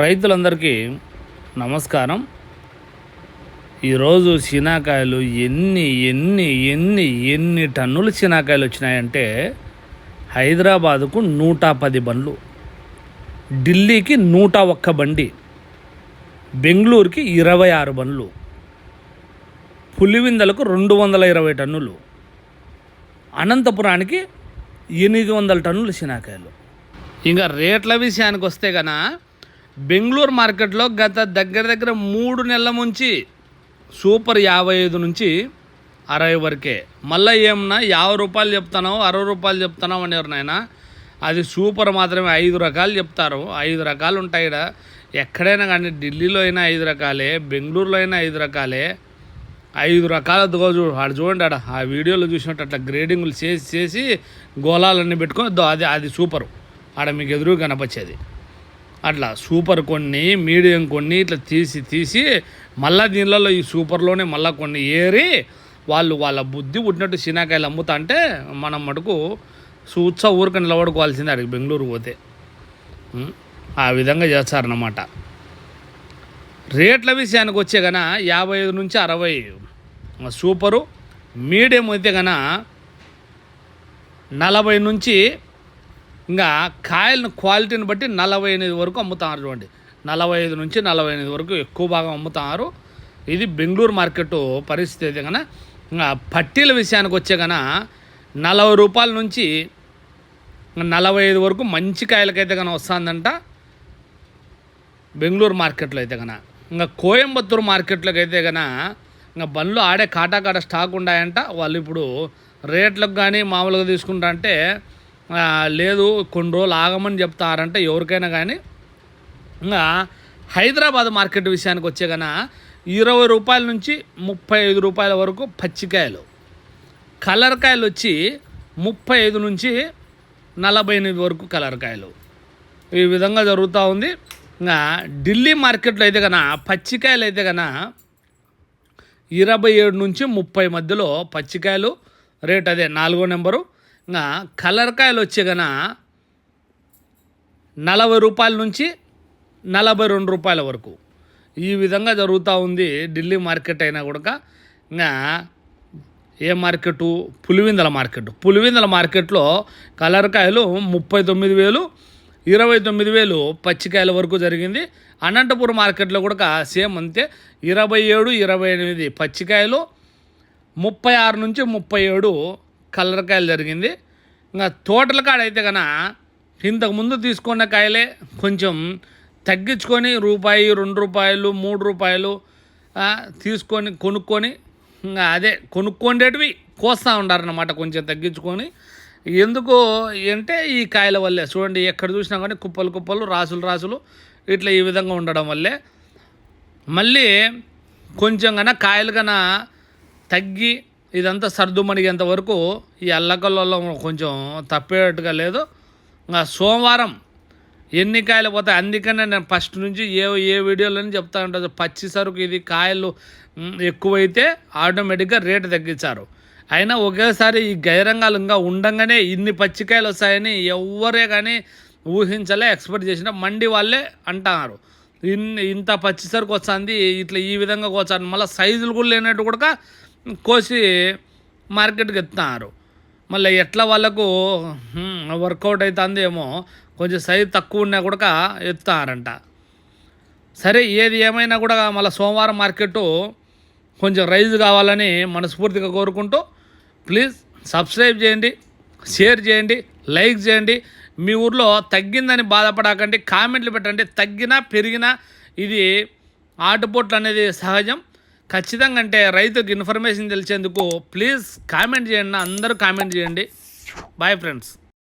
రైతులందరికీ నమస్కారం. ఈరోజు శీనాకాయలు ఎన్ని టన్నులు శీనాకాయలు వచ్చినాయంటే హైదరాబాదుకు 110 బండ్లు, ఢిల్లీకి 101 బండి, బెంగళూరుకి 26 బండ్లు, పులివిందలకు 220 టన్నులు, అనంతపురానికి 800 టన్నులు శీనాకాయలు. ఇంకా రేట్ల విషయానికి వస్తే కన బెంగళూరు మార్కెట్లో గత దగ్గర 3 నెలల నుంచి సూపర్ 55 నుంచి 60 వరకే. మళ్ళీ ఏమన్నా 50 రూపాయలు చెప్తున్నావు, 60 రూపాయలు చెప్తున్నావు అనేవారు నాయన. అది సూపర్ మాత్రమే. 5 రకాలు చెప్తారు. 5 రకాలు ఉంటాయి. ఎక్కడైనా కానీ ఢిల్లీలో అయినా 5 రకాలే, బెంగళూరులో అయినా 5 రకాలే. 5 రకాల ఆడ చూడండి, ఆడ ఆ వీడియోలో చూసినట్టు అట్లా గ్రేడింగ్లు చేసి గోళాలన్నీ పెట్టుకొని అది సూపరు ఆడ మీకు ఎదురు కనపచ్చేది. అట్లా సూపర్ కొన్ని, మీడియం కొన్ని ఇట్లా తీసి మళ్ళీ దీనిలలో ఈ సూపర్లోనే మళ్ళీ కొన్ని ఏరి వాళ్ళ బుద్ధి పుట్టినట్టు శీనాకాయలు అమ్ముతా అంటే మనం మటుకు ఊరిక నిలబడుకోవాల్సిందే అడిగి బెంగళూరు పోతే. ఆ విధంగా చేస్తారన్నమాట. రేట్ల విషయానికి వచ్చే కన 55 నుంచి 60 సూపరు, మీడియం అయితే కన 40 నుంచి ఇంకా కాయలను క్వాలిటీని బట్టి 48 వరకు అమ్ముతున్నారు. చూడండి, 45 నుంచి 48 వరకు ఎక్కువ భాగం అమ్ముతున్నారు. ఇది బెంగళూరు మార్కెట్ పరిస్థితి అయితే కన్నా. ఇంకా పట్టీల విషయానికి వచ్చే కన్నా 40 రూపాయల నుంచి 45 వరకు మంచి కాయలకైతే కన్నా వస్తుందంట బెంగళూరు మార్కెట్లో అయితే కన్నా. ఇంకా కోయంబత్తూరు మార్కెట్లోకి అయితే కన్నా ఇంకా బండ్లు ఆడే కాటా స్టాక్ ఉన్నాయంట. వాళ్ళు ఇప్పుడు రేట్లకు కానీ మామూలుగా తీసుకుంటా అంటే లేదు, కొన్ని రోజులు ఆగమని చెప్తారంటే ఎవరికైనా కానీ. ఇంకా హైదరాబాద్ మార్కెట్ విషయానికి వచ్చే కన్నా 20 రూపాయల నుంచి 35 రూపాయల వరకు పచ్చికాయలు, కలర్ కాయలు వచ్చి 35 నుంచి 48 వరకు కలర్ కాయలు. ఈ విధంగా జరుగుతూ ఉంది. ఇంకా ఢిల్లీ మార్కెట్లో అయితే కన్నా పచ్చికాయలు అయితే కన్నా 27 నుంచి 30 మధ్యలో పచ్చికాయలు రేట్, అదే 4వ నెంబరు. ఇంకా కలర్ కాయలు వచ్చే కన్నా 40 రూపాయల నుంచి 42 రూపాయల వరకు. ఈ విధంగా జరుగుతూ ఉంది ఢిల్లీ మార్కెట్ అయినా కూడా. ఇంకా ఏ మార్కెట్? పులివిందల మార్కెట్లో కలర్ కాయలు 39,000, 29,000 పచ్చికాయల వరకు జరిగింది. అనంతపురం మార్కెట్లో కూడా సేమ్ అంతే, 27, 28 పచ్చికాయలు, 36 నుంచి 37 కలర్ కాయలు జరిగింది. ఇంకా తోటల కాడ అయితే కన్నా ఇంతకుముందు తీసుకున్న కాయలే కొంచెం తగ్గించుకొని రూపాయి, 2 రూపాయలు, 3 రూపాయలు తీసుకొని కొనుక్కొని ఇంకా అదే కొనుక్కొనేటివి కోస్తూ ఉంటారన్నమాట, కొంచెం తగ్గించుకొని. ఎందుకు అంటే ఈ కాయల వల్లే. చూడండి, ఎక్కడ చూసినా కానీ కుప్పలు రాసులు ఇట్లా ఈ విధంగా ఉండడం వల్లే. మళ్ళీ కొంచెం కన్నా కాయలు కన్నా తగ్గి ఇదంతా సర్దుమణిగేంత వరకు ఈ అల్లకల్లో కొంచెం తప్పేటట్టుగా లేదు. ఇంకా సోమవారం ఎన్ని కాయలు పోతాయి. అందుకనే నేను ఫస్ట్ నుంచి ఏ వీడియోలోనే చెప్తా ఉంటుంది, పచ్చి సరుకు ఇది కాయలు ఎక్కువైతే ఆటోమేటిక్గా రేటు తగ్గించారు. అయినా ఒకేసారి ఈ గైరంగాలు ఇంకా ఉండంగానే ఇన్ని పచ్చికాయలు వస్తాయని ఎవరే కానీ ఊహించలే, ఎక్స్పెక్ట్ చేసిన మండి వాళ్ళే అంటున్నారు. ఇంత పచ్చి సరుకు వస్తుంది, ఇట్లా ఈ విధంగా కోసారు. మళ్ళీ సైజులు కూడా లేనట్టు కూడా కోసి మార్కెట్కి ఎత్తున్నారు. మళ్ళీ ఎట్లా వాళ్ళకు వర్కౌట్ అవుతుంది ఏమో, కొంచెం సైజు తక్కువ ఉన్నా కూడా ఎత్తుతారంట. సరే, ఏది ఏమైనా కూడా మళ్ళీ సోమవారం మార్కెట్ కొంచెం రైజ్ కావాలని మనస్ఫూర్తిగా కోరుకుంటూ, ప్లీజ్ సబ్స్క్రైబ్ చేయండి, షేర్ చేయండి, లైక్ చేయండి. మీ ఊర్లో తగ్గిందని బాధపడకండి, కామెంట్లు పెట్టండి. తగ్గినా పెరిగినా ఇది ఆటుపోట్లు అనేది సహజం. ఖచ్చితంగా అంటే రైతుకు ఇన్ఫర్మేషన్ తెలిసేందుకు ప్లీజ్ కామెంట్ చేయండి. అందరూ కామెంట్ చేయండి. Bye friends.